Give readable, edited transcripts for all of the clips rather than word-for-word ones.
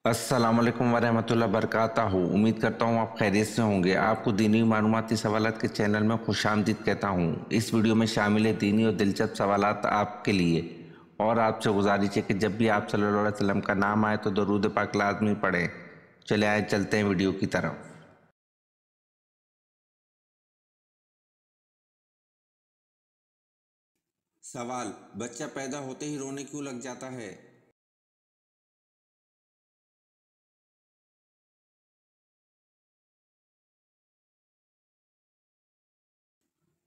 السلام علیکم ورحمۃ اللہ وبرکاتہ۔ امید کرتا ہوں آپ خیریت سے ہوں گے۔ آپ کو دینی معلوماتی سوالات کے چینل میں خوش آمدید کہتا ہوں۔ اس ویڈیو میں شامل دینی اور دلچسپ سوالات آپ کے لیے، اور آپ سے گزارش ہے کہ جب بھی آپ صلی اللہ علیہ وسلم کا نام آئے تو درود پاک لازمی پڑھیں۔ چلے آئے چلتے ہیں ویڈیو کی طرف۔ سوال: بچہ پیدا ہوتے ہی رونے کیوں لگ جاتا ہے؟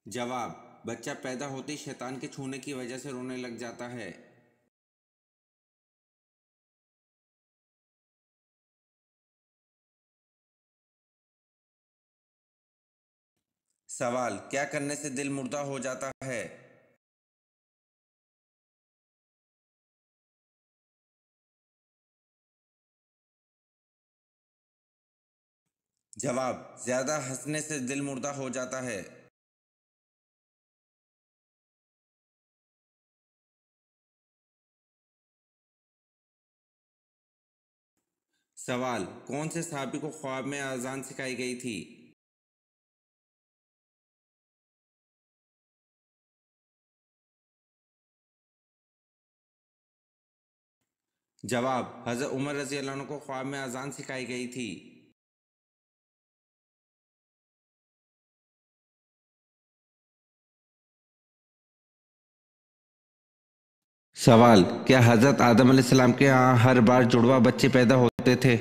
جواب: بچہ پیدا ہوتے ہی شیطان کے چھونے کی وجہ سے رونے لگ جاتا ہے۔ سوال: کیا کرنے سے دل مردہ ہو جاتا ہے؟ جواب: زیادہ ہنسنے سے دل مردہ ہو جاتا ہے۔ سوال: کون سے صحابی کو خواب میں اذان سکھائی گئی تھی؟ جواب: حضرت عمر رضی اللہ عنہ کو خواب میں اذان سکھائی گئی تھی۔ سوال: کیا حضرت آدم علیہ السلام کے ہاں ہر بار جڑواں بچے پیدا ہوتے تھے؟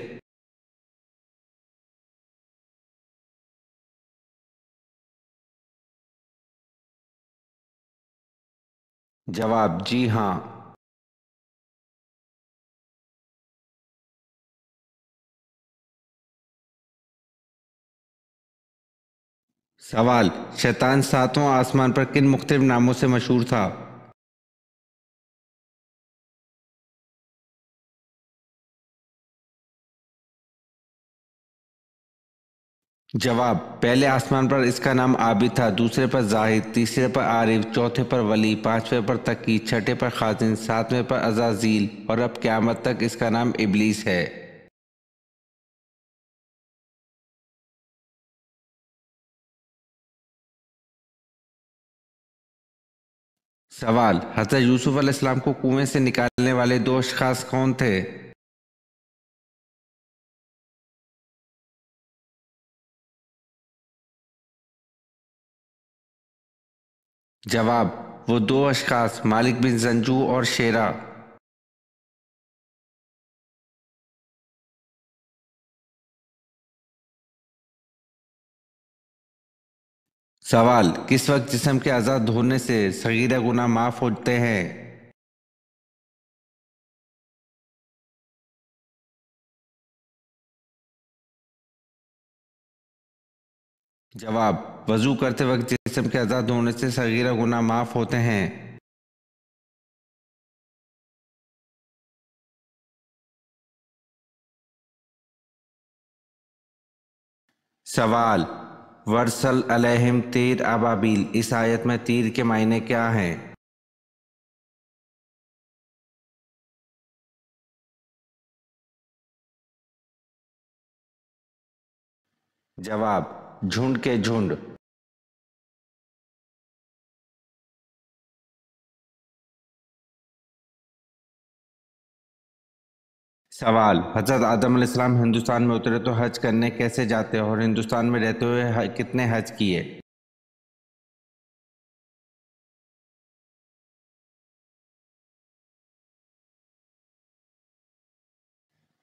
جواب: جی ہاں۔ سوال: شیطان ساتواں آسمان پر کن مختلف ناموں سے مشہور تھا؟ جواب: پہلے آسمان پر اس کا نام عابد تھا، دوسرے پر زاہد، تیسرے پر عارف، چوتھے پر ولی، پانچویں پر تقی، چھٹے پر خازن، ساتویں پر عزازیل، اور اب قیامت تک اس کا نام ابلیس ہے۔ سوال: حضرت یوسف علیہ السلام کو کنویں سے نکالنے والے دو اشخاص کون تھے؟ جواب: وہ دو اشخاص مالک بن زنجو اور شیرہ۔ سوال: کس وقت جسم کے اعضاء دھونے سے صغیرہ گناہ معاف ہوتے ہیں؟ جواب: وضو کرتے وقت جسم کے اعضاء دھونے سے صغیرہ گناہ معاف ہوتے ہیں۔ سوال: ورسل علیہم تیر ابابیل، اس آیت میں تیر کے معنی کیا ہیں؟ جواب: جھنڈ کے جھنڈ۔ سوال: حضرت آدم علیہ السلام ہندوستان میں اترے تو حج کرنے کیسے جاتے اور ہندوستان میں رہتے ہوئے کتنے حج کیے؟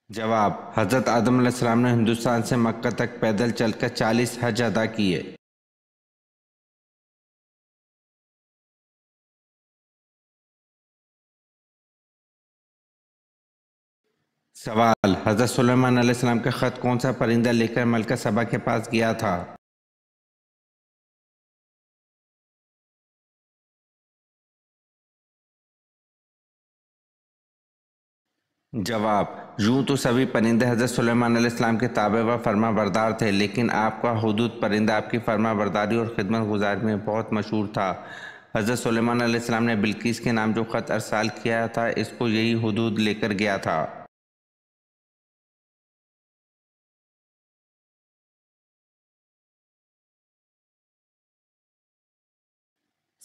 جواب: حضرت آدم علیہ السلام نے ہندوستان سے مکہ تک پیدل چل کر 40 حج ادا کیے۔ سوال: حضرت سلیمان علیہ السلام کا خط کون سا پرندہ لے کر ملکہ سبا کے پاس گیا تھا؟ جواب: یوں تو سبھی پرندے حضرت سلیمان علیہ السلام کے تابع و فرما بردار تھے، لیکن آپ کا حدود پرندہ آپ کی فرما برداری اور خدمت گزاری میں بہت مشہور تھا۔ حضرت سلیمان علیہ السلام نے بلقیس کے نام جو خط ارسال کیا تھا، اس کو یہی حدود لے کر گیا تھا۔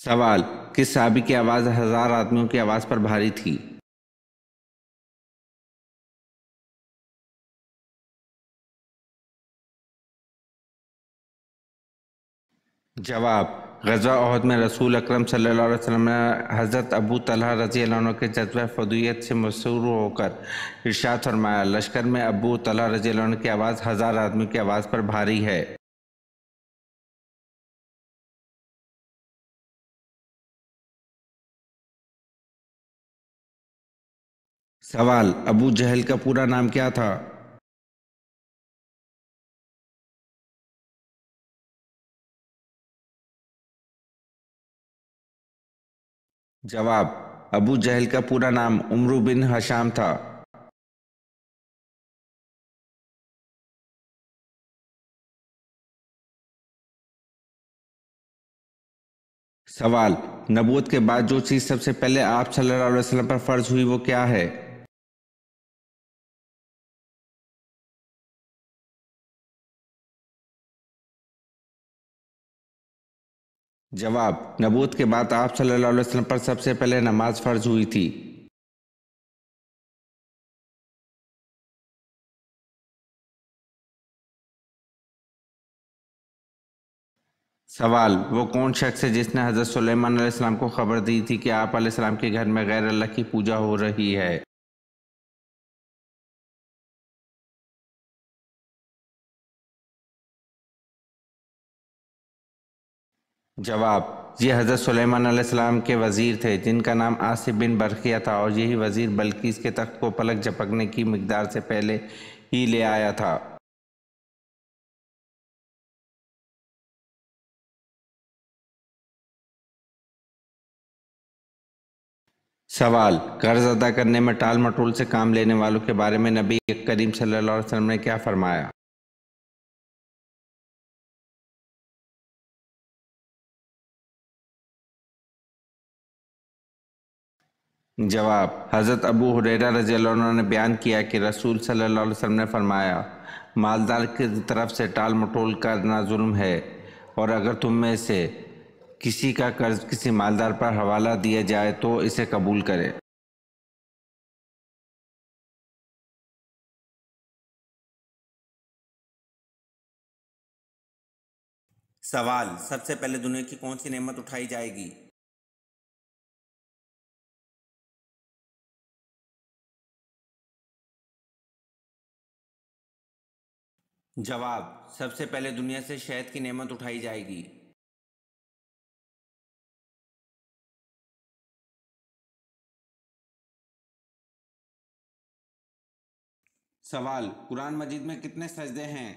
सवाल, किस सहाबी की आवाज़ 1000 आदमियों की आवाज़ पर भारी थी? जवाब, ग़ज़वा उहद में रसूल अकरम सल्लल्लाहु अलैहि वसल्लम ने हज़रत अबू तलहा रज़ी अल्लाह अन्हु के जज़्बा फ़दूइयत से मसरूर होकर इरशाद फरमाया, लश्कर में अबू तलहा रज़ी अल्लाह अन्हु की आवाज़ 1000 आदमियों की आवाज़ पर भारी है। सवाल, अबू जहल का पूरा नाम क्या था? जवाब, अबू जहल का पूरा नाम उम्रू बिन हशाम था। सवाल, नबूवत के बाद जो चीज़ सबसे पहले आप सल्लल्लाहु अलैहि वसल्लम पर फ़र्ज हुई वो क्या है? जवाब, नबूवत के बाद आप सल्लल्लाहु अलैहि वसल्लम पर सबसे पहले नमाज फ़र्ज हुई थी। सवाल, वो कौन शख्स है जिसने हज़रत सुलेमान अलैहिस्सलाम को खबर दी थी कि आप अलैहिस्सलाम के घर में गैर अल्लाह की पूजा हो रही है? जवाब, ये हज़रत सुलेमान अलैहिस्सलाम के वज़ीर थे जिनका नाम आसिफ बिन बरखिया था और यही वज़ीर बल्कीस के तख्त को पलक झपकने की मिक़दार से पहले ही ले आया था। सवाल, कर्ज अदा करने में टाल मटोल से काम लेने वालों के बारे में नबी करीम सल्लल्लाहु अलैहि वसल्लम ने क्या फरमाया? जवाब, हज़रत अबू हुरैरा रज़ी अल्लाह अन्हु ने बयान किया कि रसूल सल्लल्लाहु अलैहि वसल्लम ने फरमाया, मालदार की तरफ से टाल मटोल करना जुल्म है और अगर तुम में से किसी का कर्ज किसी मालदार पर हवाला दिया जाए तो इसे कबूल करे। सवाल, सबसे पहले दुनिया की कौन सी नेमत उठाई जाएगी? जवाब, सबसे पहले दुनिया से शहद की नेमत उठाई जाएगी। सवाल, कुरान मजीद में कितने सजदे हैं?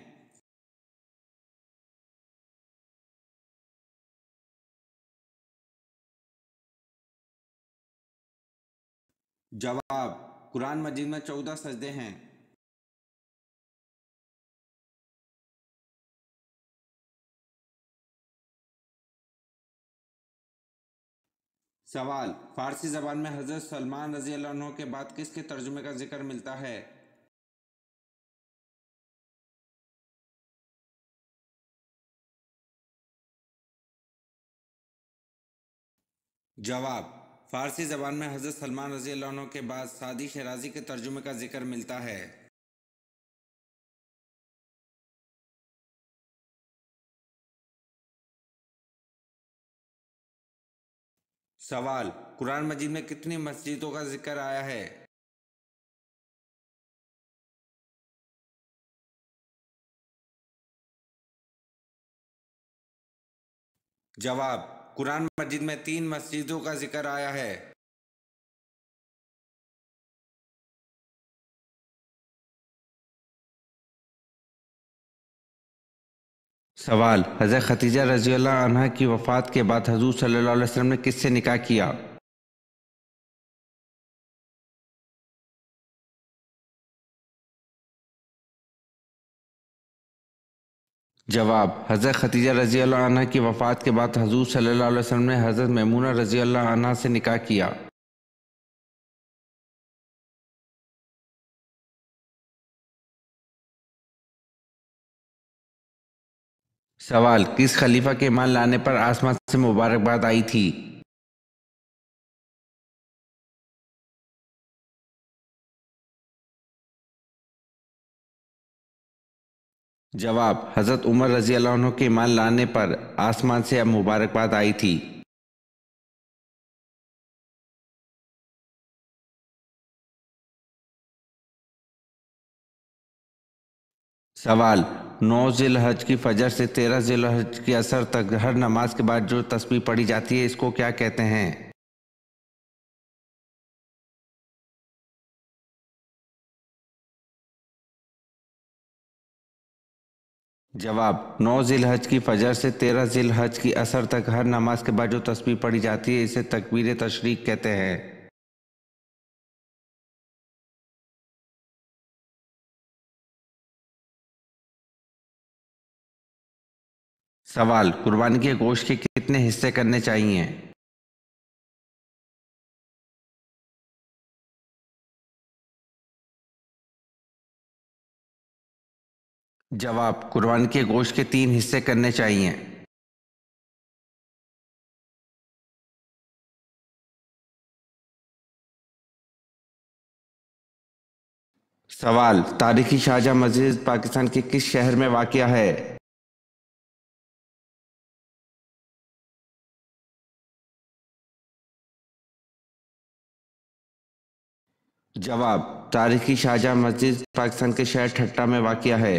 जवाब, कुरान मजीद में 14 सजदे हैं। सवाल, फारसी ज़बान में हज़रत सलमान रज़ी अल्लाह अन्हु के बाद किसके तर्जुमे का जिक्र मिलता है? जवाब, फारसी ज़बान में हज़रत सलमान रज़ी अल्लाह अन्हु के बाद सादी शराजी के तर्जुमे का जिक्र मिलता है। सवाल, कुरान मजीद में कितनी मस्जिदों का जिक्र आया है? जवाब, कुरान मजीद में 3 मस्जिदों का जिक्र आया है। सवाल, हज़रत खतीजा रज़ी अल्लाह अन्हा की वफ़ात के बाद हजूर सल्लल्लाहु अलैहि वसल्लम ने किससे निकाह किया? जवाब, हज़रत खतीजा रज़ी अल्लाह अन्हा की वफ़ात के बाद हजूर सल्लल्लाहु अलैहि वसल्लम ने हज़रत मैमूना रज़ी अल्लाह अन्हा से निकाह किया। सवाल, किस खलीफा के ईमान लाने पर आसमान से मुबारकबाद आई थी? जवाब, हजरत उमर रजी अल्लाह अन्हु के ईमान लाने पर आसमान से अब मुबारकबाद आई थी। सवाल, 9 जिल-हज की फजर से 13 जिल-हज की असर तक हर नमाज के बाद जो तस्बीह पढ़ी जाती है इसको क्या कहते हैं? जवाब, 9 जिल-हज की फजर से 13 जिल-हज की असर तक हर नमाज के बाद जो तस्बीह पढ़ी जाती है इसे तकबीर तशरीक कहते हैं। सवाल, कुर्बानी के गोश्त के कितने हिस्से करने चाहिए? जवाब, कुर्बानी के गोश्त के 3 हिस्से करने चाहिए। सवाल, तारीखी शाहजहां मस्जिद पाकिस्तान के किस शहर में वाक़िया है? जवाब, तारीखी शाहजहां मस्जिद पाकिस्तान के शहर ठट्टा में वाक़िया है।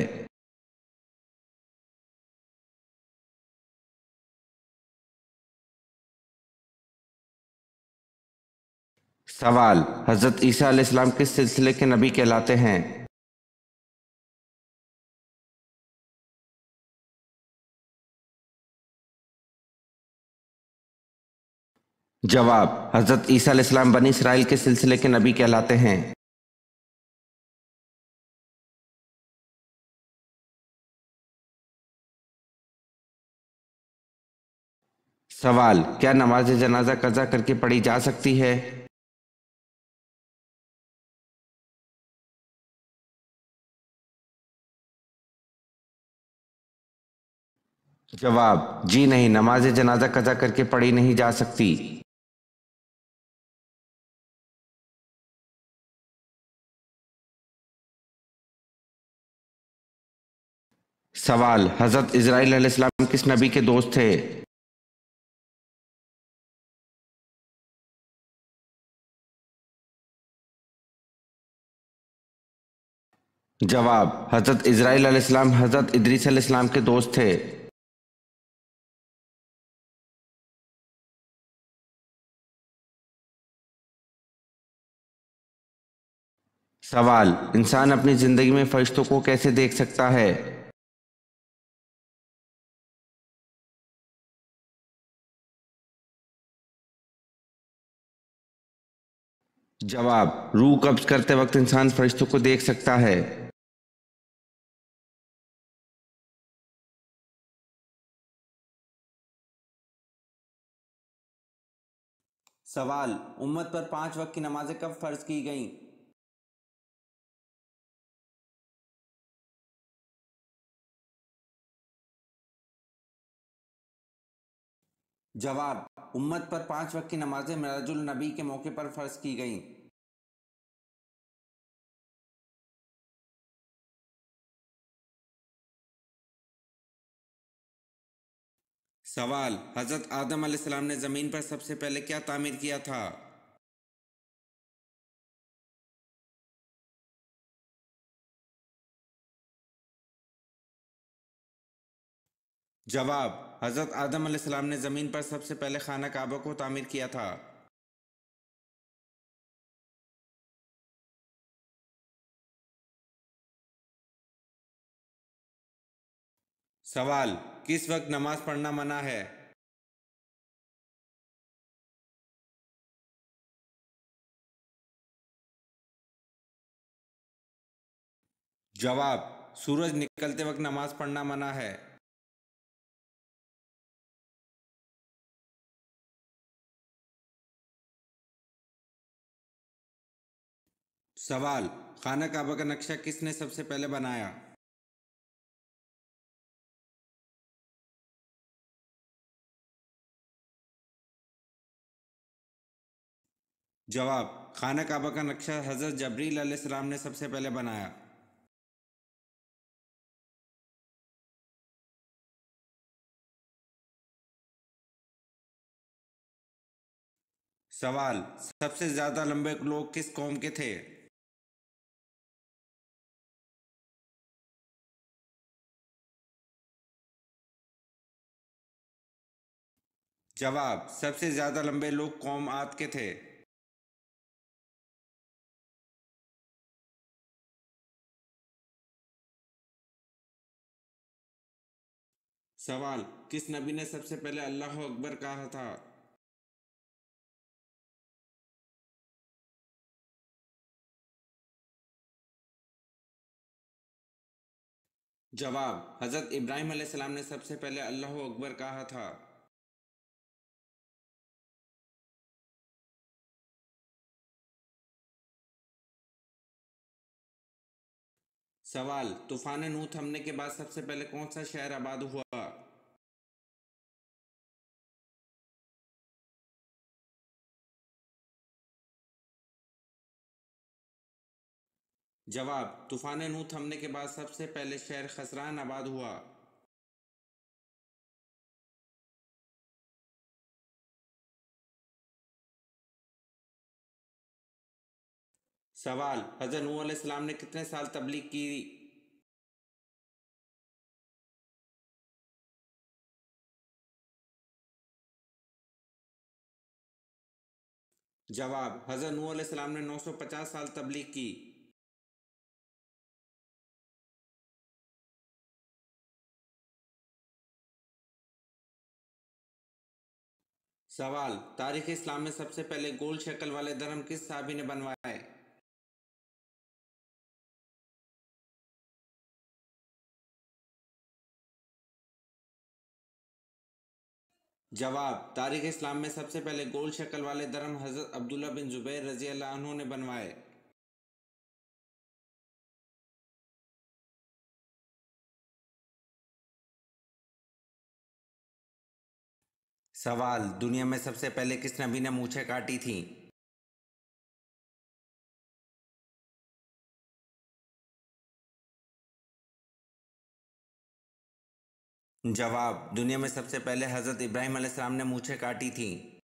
सवाल, हज़रत ईसा अलैहिस्सलाम किस सिलसिले के नबी कहलाते हैं? जवाब, हज़रत ईसा अलैहिस्सलाम बनी इसराइल के सिलसिले के नबी कहलाते हैं। सवाल, क्या नमाज जनाजा कज़ा करके पढ़ी जा सकती है? जवाब, जी नहीं, नमाज जनाजा कज़ा करके पढ़ी नहीं जा सकती। सवाल, हज़रत इज़राइल अलैहिस्सलाम किस नबी के दोस्त थे? जवाब, हज़रत इज़राइल अलैहिस्सलाम हज़रत इदरीस अलैहिस्सलाम के दोस्त थे। सवाल, इंसान अपनी ज़िंदगी में फरिश्तों को कैसे देख सकता है? जवाब, रूह कब्ज करते वक्त इंसान फरिश्तों को देख सकता है। सवाल, उम्मत पर 5 वक्त की नमाजें कब फर्ज की गईं? जवाब, उम्मत पर 5 वक्त की नमाजें मिराजुल नबी के मौके पर फर्ज की गईं। सवाल, हज़रत आदम अलैहिस्सलाम ने ज़मीन पर सबसे पहले क्या तामीर किया था? जवाब, हज़रत आदम अलैहिस्सलाम ने ज़मीन पर सबसे पहले खाना काबा को तामीर किया था। सवाल, किस वक्त नमाज पढ़ना मना है? जवाब, सूरज निकलते वक्त नमाज पढ़ना मना है। सवाल, खाना काबा का नक्शा किसने सबसे पहले बनाया? जवाब, खाना काबा का नक्शा हज़रत जबरील अलैहिस्सलाम ने सबसे पहले बनाया। सवाल, सबसे ज्यादा लंबे लोग किस कौम के थे? जवाब, सबसे ज्यादा लंबे लोग कौम आद के थे। सवाल, किस नबी ने सबसे पहले अल्लाह अकबर कहा था? जवाब, हजरत इब्राहिम अलैहिस्सलाम ने सबसे पहले अल्लाह अकबर कहा था। सवाल, तूफान नूह थमने के बाद सबसे पहले कौन सा शहर आबाद हुआ? जवाब, तूफान नूह थमने के बाद सबसे पहले शहर खसरान आबाद हुआ। सवाल, हजरत नूह अलैहिस्सलाम ने कितने साल तबलीग की? जवाब, हजरत नूह अलैहिस्सलाम ने 950 साल तबलीग की। सवाल, तारीख इस्लाम में सबसे पहले गोल शक्ल वाले धर्म किस साहबी ने बनवाए? जवाब, तारीख इस्लाम में सबसे पहले गोल शक्ल वाले धर्म हजरत अब्दुल्ला बिन जुबैर रजी अल्लाह अन्हु ने बनवाए। सवाल, दुनिया में सबसे पहले किस नबी ने मूछें काटी थीं? जवाब, दुनिया में सबसे पहले हजरत इब्राहिम अलैहिस्सलाम ने मूछें काटी थीं।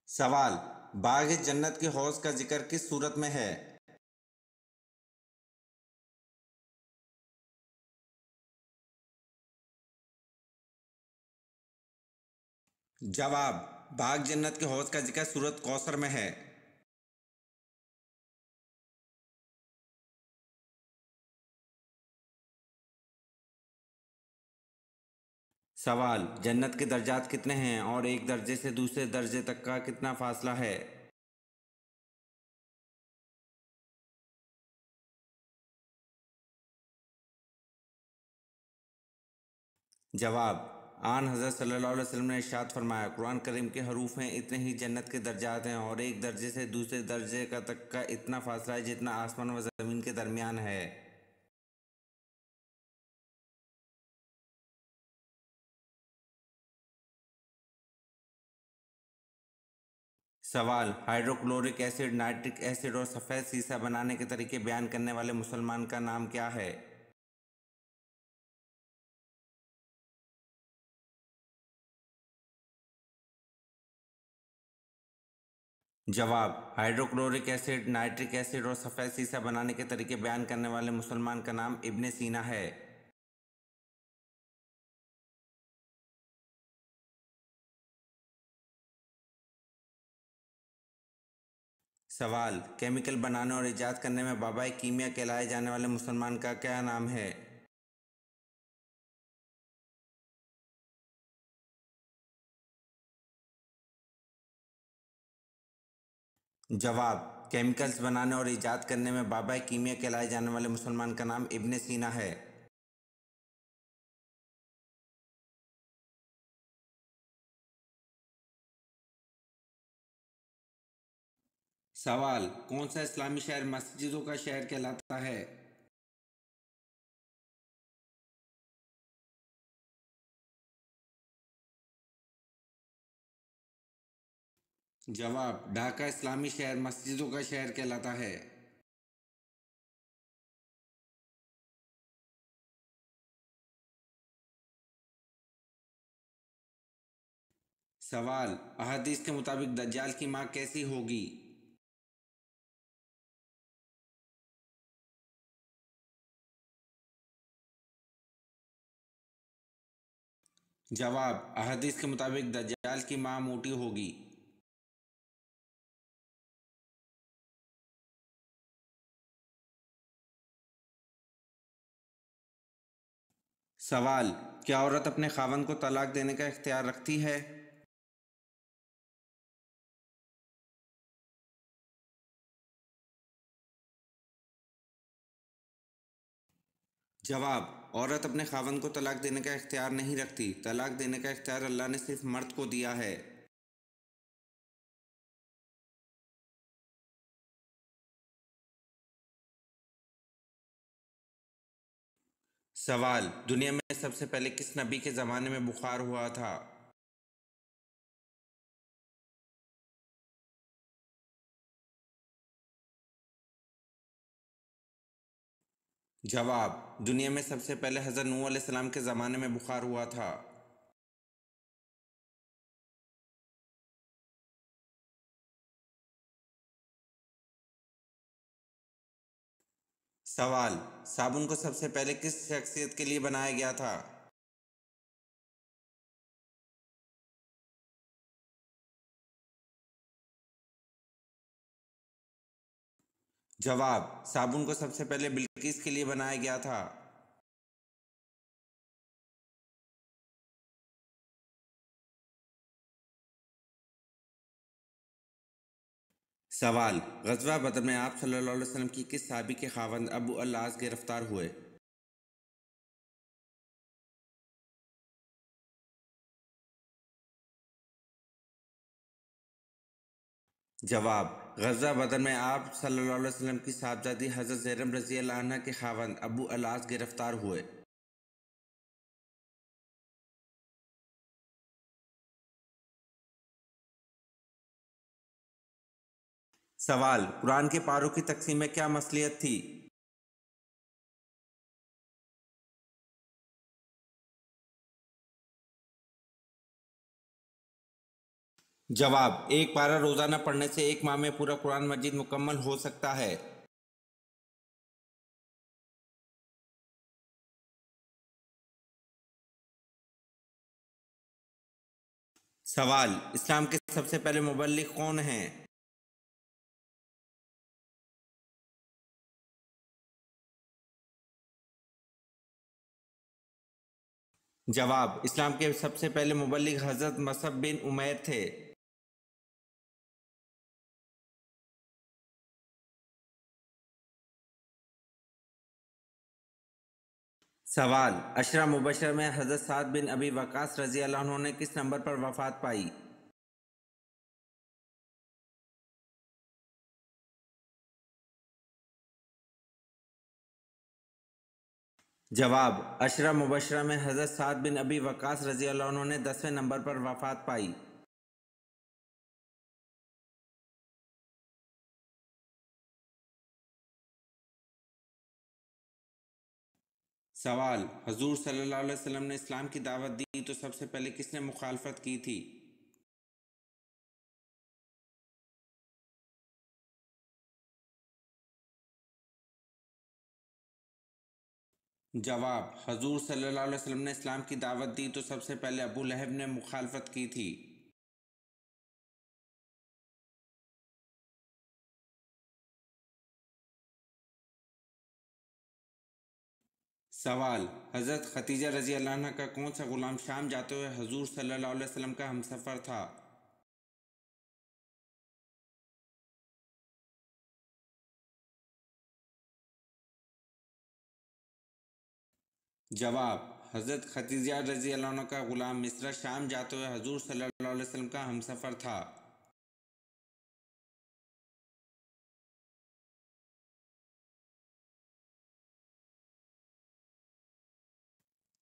सवाल, बाग जन्नत के हौज का जिक्र किस सूरत में है? जवाब, बाग जन्नत के हौज का जिक्र सूरत कौसर में है। सवाल, जन्नत के दर्जात कितने हैं और एक दर्जे से दूसरे दर्जे तक का कितना फासला है? जवाब, आन हज़रत सल्लल्लाहु अलैहि वसल्लम ने इरशाद फरमाया, कुरान करीम के हरूफ हैं इतने ही जन्नत के दर्जात हैं और एक दर्जे से दूसरे दर्जे का तक का इतना फासला है जितना आसमान व ज़मीन के दरमियान है। सवाल, हाइड्रोक्लोरिक एसिड, नाइट्रिक एसिड और सफ़ेद सीसा बनाने के तरीके बयान करने वाले मुसलमान का नाम क्या है? जवाब, हाइड्रोक्लोरिक एसिड, नाइट्रिक एसिड और सफ़ेद सीसा बनाने के तरीके बयान करने वाले मुसलमान का नाम इब्ने सीना है। सवाल, केमिकल बनाने और ईजाद करने में बाबाए कीमिया कहलाए जाने वाले मुसलमान का क्या नाम है? जवाब, केमिकल्स बनाने और ईजाद करने में बाबाए कीमिया कहलाए जाने वाले मुसलमान का नाम इब्ने सीना है। सवाल, कौन सा इस्लामी शहर मस्जिदों का शहर कहलाता है? जवाब, ढाका इस्लामी शहर मस्जिदों का शहर कहलाता है। सवाल, अहादीस के मुताबिक दज्जाल की मां कैसी होगी? जवाब, अहादीस के मुताबिक दज्जाल की मां मोटी होगी। सवाल, क्या औरत अपने खावंद को तलाक देने का इख्तियार रखती है? जवाब, औरत अपने खावंद को तलाक देने का इख्तियार नहीं रखती। तलाक देने का इख्तियार अल्लाह ने सिर्फ मर्द को दिया है। सवाल, दुनिया में सबसे पहले किस नबी के ज़माने में बुखार हुआ था? जवाब, दुनिया में सबसे पहले हज़रत नूह अलैहिस्सलाम के ज़माने में बुखार हुआ था। सवाल, साबुन को सबसे पहले किस शख्सियत के लिए बनाया गया था? जवाब, साबुन को सबसे पहले बिल्किस के लिए बनाया गया था। सवाल, ग़ज़वा बदर में आप सल्लल्लाहु अलैहि वसल्लम की किस सहाबी के खावंद अबू अल-आस गिरफ्तार हुए? जवाब, ग़ज़वा बदर में आप सल्लल्लाहु अलैहि वसल्लम की साहबजादी हज़रत ज़ैनब रज़ी अल्लाह अन्हा के खावंद अबू अल-आस गिरफ्तार हुए। सवाल, कुरान के पारों की तक़सीम में क्या मसलियत थी? जवाब, एक पारा रोज़ाना पढ़ने से एक माह में पूरा कुरान मजीद मुकम्मल हो सकता है। सवाल, इस्लाम के सबसे पहले मुबल्लिग कौन हैं? जवाब, इस्लाम के सबसे पहले मुबल्लिग हज़रत मसअब बिन उमैर थे। सवाल, अशरा मुबशर में हज़रत साद बिन अबी वक़ास रज़ी अल्लाह अन्हु ने किस नंबर पर वफ़ात पाई? जवाब, अशरा मुबशरा में हज़रत साद बिन अबी वक़ास रज़ी अल्लाह अन्हु ने 10वें नंबर पर वफ़ात पाई। सवाल, हजूर सल्लल्लाहु अलैहि वसल्लम ने इस्लाम की दावत दी तो सबसे पहले किसने मुखालफत की थी? जवाब, हजूर सल्लल्लाहु अलैहि वसल्लम ने इस्लाम की दावत दी तो सबसे पहले अबू लहब ने मुखालफत की थी। सवाल, हज़रत खतीजा रज़ी अल्लाह अन्हा का कौन सा ग़ुलाम शाम जाते हुए हजूर सल्लल्लाहु अलैहि वसल्लम का हमसफ़र था? जवाब, हज़रत खतीजा रज़ी अल्लाह अन्हा का ग़ुलाम मिस्र शाम जाते हुए हजूर सल्लल्लाहु अलैहि वसल्लम का हमसफ़र था।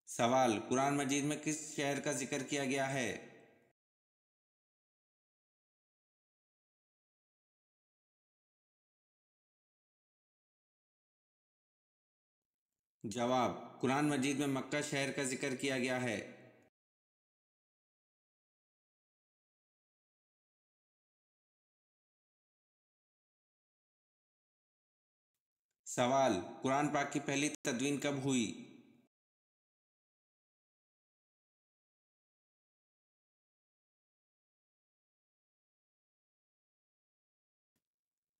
सवाल, कुरान मजीद में किस शहर का जिक्र किया गया है? जवाब, कुरान मजीद में मक्का शहर का जिक्र किया गया है। सवाल, कुरान पाक की पहली तदवीन कब हुई?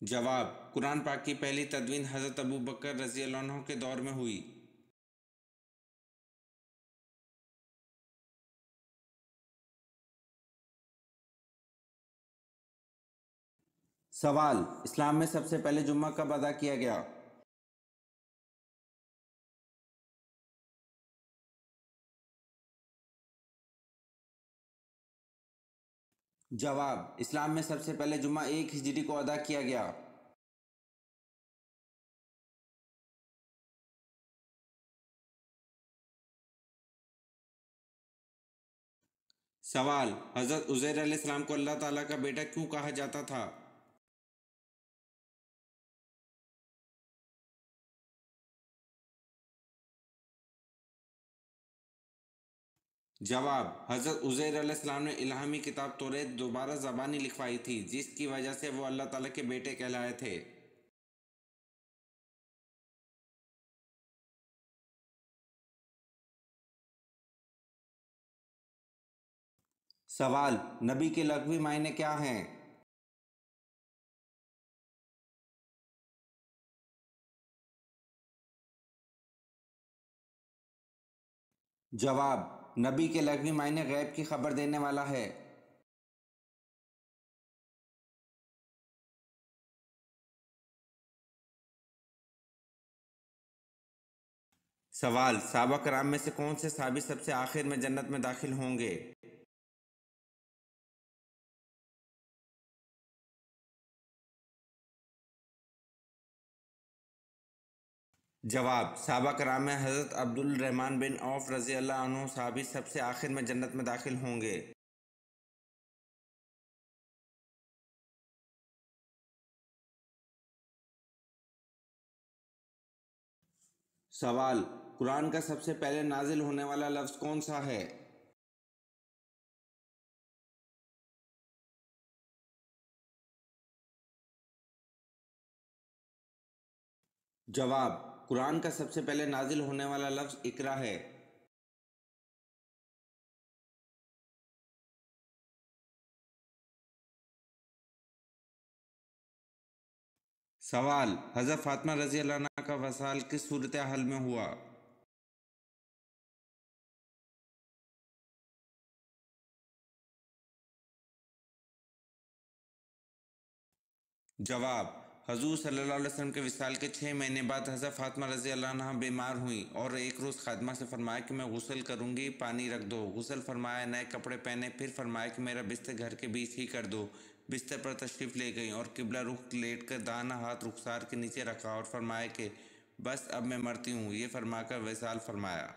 जवाब, कुरान पाक की पहली तदवीन हज़रत अबू बकर रज़ी अल्लाह अन्हु के दौर में हुई। सवाल, इस्लाम में सबसे पहले जुम्मा कब अदा किया गया? जवाब, इस्लाम में सबसे पहले जुम्मा 1 हिजरी को अदा किया गया। सवाल, हज़रत उज़ैर अलैहिस्सलाम को अल्लाह ताला का बेटा क्यों कहा जाता था? जवाब, हज़रत उज़ैर अलैहिस्सलाम ने इल्हामी किताब तौरेत दोबारा ज़बानी लिखवाई थी, जिसकी वजह से वो अल्लाह ताला के बेटे कहलाए थे। सवाल, नबी के लग़वी मायने क्या हैं? जवाब, नबी के लग़वी मायने गैब की खबर देने वाला है। सवाल, सहाबा कराम में से कौन से सहाबी सबसे आखिर में जन्नत में दाखिल होंगे? जवाब, सहाबा कराम में हज़रत अब्दुल रहमान बिन औफ रज़ी अल्लाह अन्हु सहाबी सबसे आखिर में जन्नत में दाखिल होंगे। सवाल, कुरान का सबसे पहले नाजिल होने वाला लफ्ज़ कौन सा है? जवाब, कुरान का सबसे पहले नाजिल होने वाला लफ्ज़ इकरा है। सवाल, हज़रत फातिमा रज़ी अल्लाह अन्हा का वसाल किस सूरत हाल में हुआ? जवाब, हजूर सल्लल्लाहु अलैहि वसल्लम के विसाल के 6 महीने बाद हज़रत फातिमा रज़ी अल्लाह अन्हा बीमार हुई और एक रोज़ खादिमा से फरमाया कि मैं गुस्ल करूँगी, पानी रख दो। गुस्ल फरमाया, नए कपड़े पहने, फिर फरमाया कि मेरा बिस्तर घर के बीच ही कर दो। बिस्तर पर तशरीफ़ ले गई और किबला रुख लेट कर दाना हाथ रुखसार के नीचे रखा और फरमाया कि बस अब मैं मरती हूँ। ये फरमाकर विसाल फरमाया।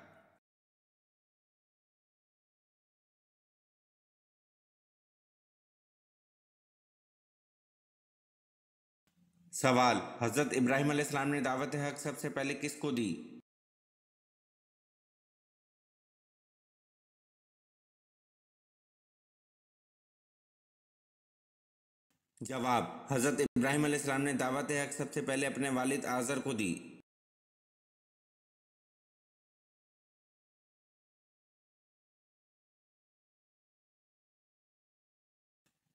सवाल, हज़रत इब्राहीम अलैहिस्सलाम ने दावत हक सबसे पहले किसको दी? जवाब, हज़रत इब्राहीम अलैहिस्सलाम ने दावत हक सबसे पहले अपने वालिद आज़र को दी।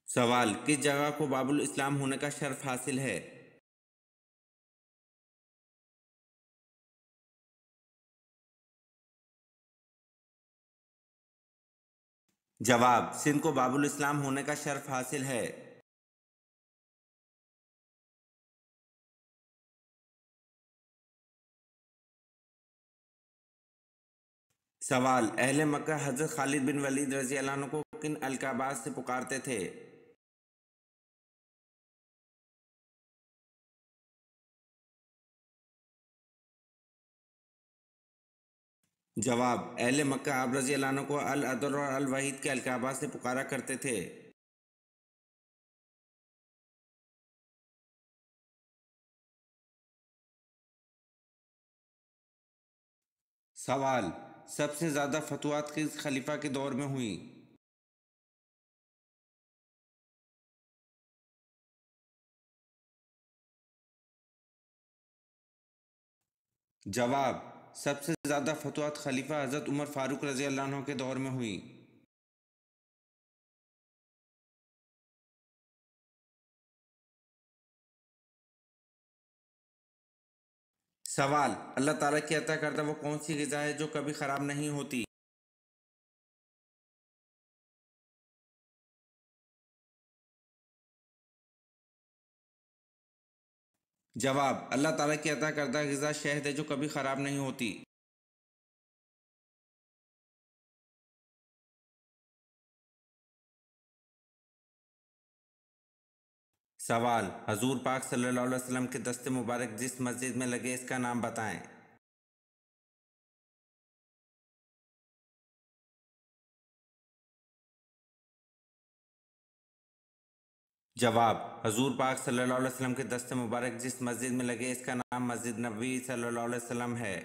सवाल, किस जगह को बाबुल इस्लाम होने का शर्फ हासिल है? जवाब, सिंध को बाबुल इस्लाम होने का शर्फ हासिल है। सवाल, अहले मक्का हज़रत खालिद बिन वलीद रज़ी अल्लाह अन्हु को किन अलकाबात से पुकारते थे? जवाब, अहले मक्का आप रज़ी अल्लाह अन्हु को अल अदल और अल वहीद के अलकाबात से पुकारा करते थे। سوال: سب سے زیادہ فتوحات کس خلیفہ کے دور میں ہوئی؟ جواب: سب سے زیادہ فتوحات خلیفہ حضرت عمر فاروق رضی اللہ عنہ کے دور میں ہوئی۔ سوال: اللہ تعالیٰ کی عطا کردہ وہ کون سی غذا ہے جو کبھی خراب نہیں ہوتی؟ جواب: اللہ تعالیٰ کی عطا کردہ غذا شہد ہے جو کبھی خراب نہیں ہوتی۔ سوال: حضور پاک صلی اللہ علیہ وسلم کے دست مبارک جس مسجد میں لگے اس کا نام بتائیں۔ جواب: حضور پاک صلی اللہ علیہ وسلم کے دست مبارک جس مسجد میں لگے اس کا نام مسجد نبوی صلی اللہ علیہ وسلم ہے۔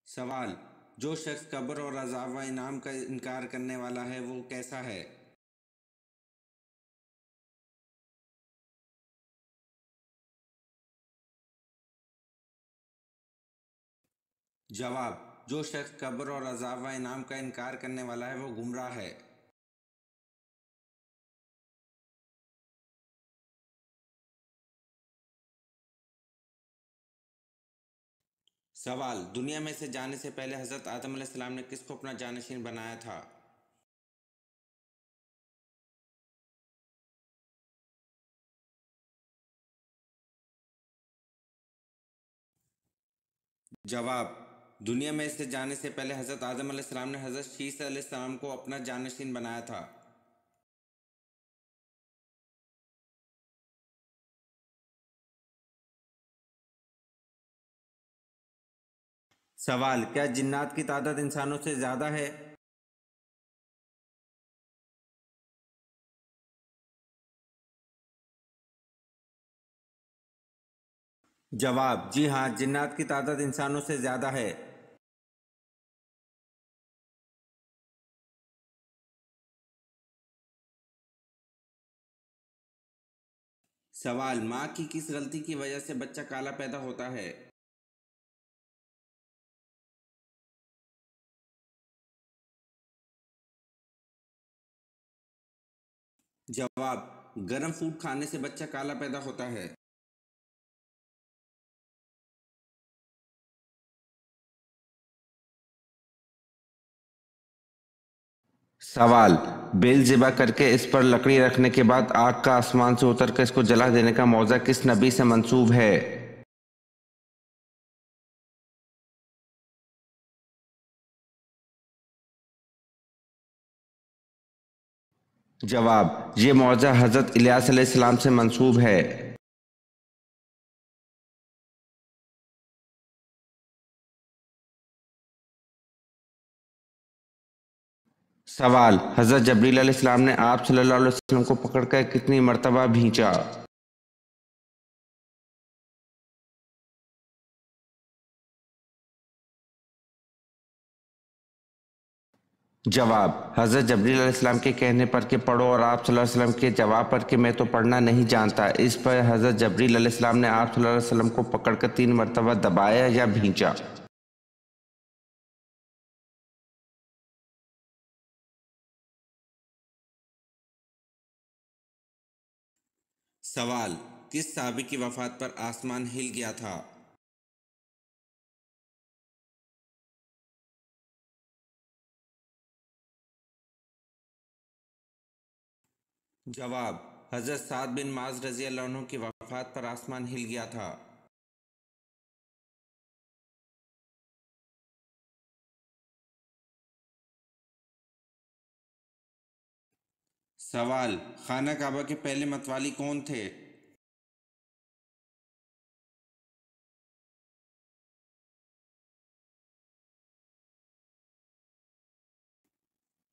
سوال: جو شخص قبر اور عذاب و انعام کا انکار کرنے والا ہے وہ کیسا ہے؟ جواب: جو شخص قبر اور عذاب و انعام کا انکار کرنے والا ہے وہ گمراہ ہے۔ سوال: دنیا میں سے جانے سے پہلے حضرت آدم علیہ السلام نے کس کو اپنا جانشین بنایا تھا؟ جواب: دنیا میں سے جانے سے پہلے حضرت آدم علیہ السلام نے حضرت شیس علیہ السلام کو اپنا جانشین بنایا تھا۔ سوال: کیا جنات کی تعداد انسانوں سے زیادہ ہے؟ جواب: جی ہاں، جنات کی تعداد انسانوں سے زیادہ ہے۔ سوال: ماں کی کس غلطی کی وجہ سے بچہ کالا پیدا ہوتا ہے؟ جواب: گرم فوڈ کھانے سے بچہ کالا پیدا ہوتا ہے۔ سوال: بیل ذبح کر کے اس پر لکڑی رکھنے کے بعد آگ کا آسمان سے اتر کر اس کو جلا دینے کا موضوع کس نبی سے منسوب ہے؟ جواب: یہ موضوع حضرت الیاس علیہ السلام سے منسوب ہے۔ سوال: حضرت جبریل علیہ السلام نے آپ صلی اللہ علیہ وسلم کو پکڑ کر کتنی مرتبہ بھینچا؟ جواب: حضرت جبریل علیہ السلام کے کہنے پر کہ پڑھو اور آپ صلی اللہ علیہ وسلم کے جواب پر کہ میں تو پڑھنا نہیں جانتا، اس پر حضرت جبریل علیہ السلام نے آپ صلی اللہ علیہ وسلم کو پکڑ کر 3 مرتبہ دبایا یا بھینچا؟ سوال: کس صحابی کی وفات پر آسمان ہل گیا تھا؟ جواب: حضرت سعد بن معاذ رضی اللہ عنہ کی وفات پر آسمان ہل گیا تھا۔ سوال: خانہ کعبہ کے پہلے متوالی کون تھے؟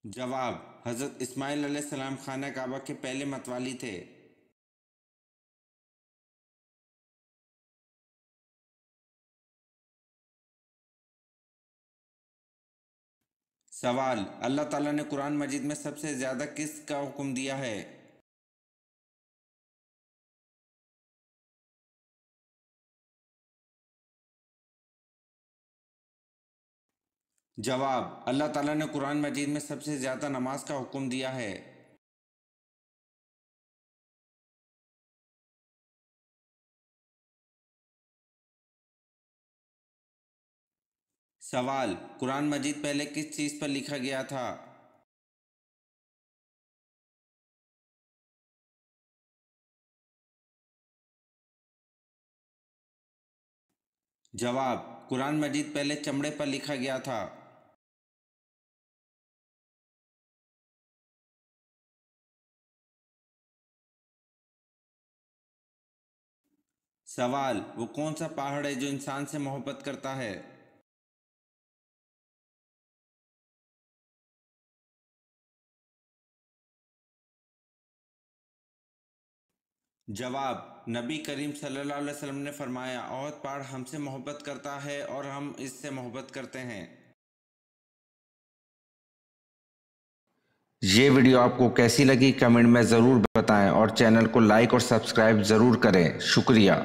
जवाब: हज़रत इस्माइल अलैहिस्सलाम खाना काबा के पहले मतवाली थे। सवाल: अल्लाह ताला ने कुरान मजीद में सबसे ज़्यादा किस का हुक्म दिया है? जवाब: अल्लाह ताला ने कुरान मजीद में सबसे ज़्यादा नमाज का हुक्म दिया है। सवाल: कुरान मजीद पहले किस चीज़ पर लिखा गया था? जवाब: कुरान मजीद पहले चमड़े पर लिखा गया था। सवाल: वो कौन सा पहाड़ है जो इंसान से मोहब्बत करता है? जवाब: नबी करीम सल्लल्लाहु अलैहि वसल्लम ने फरमाया, ओहद पहाड़ हमसे मोहब्बत करता है और हम इससे मोहब्बत करते हैं। ये वीडियो आपको कैसी लगी कमेंट में ज़रूर बताएं और चैनल को लाइक और सब्सक्राइब ज़रूर करें। शुक्रिया।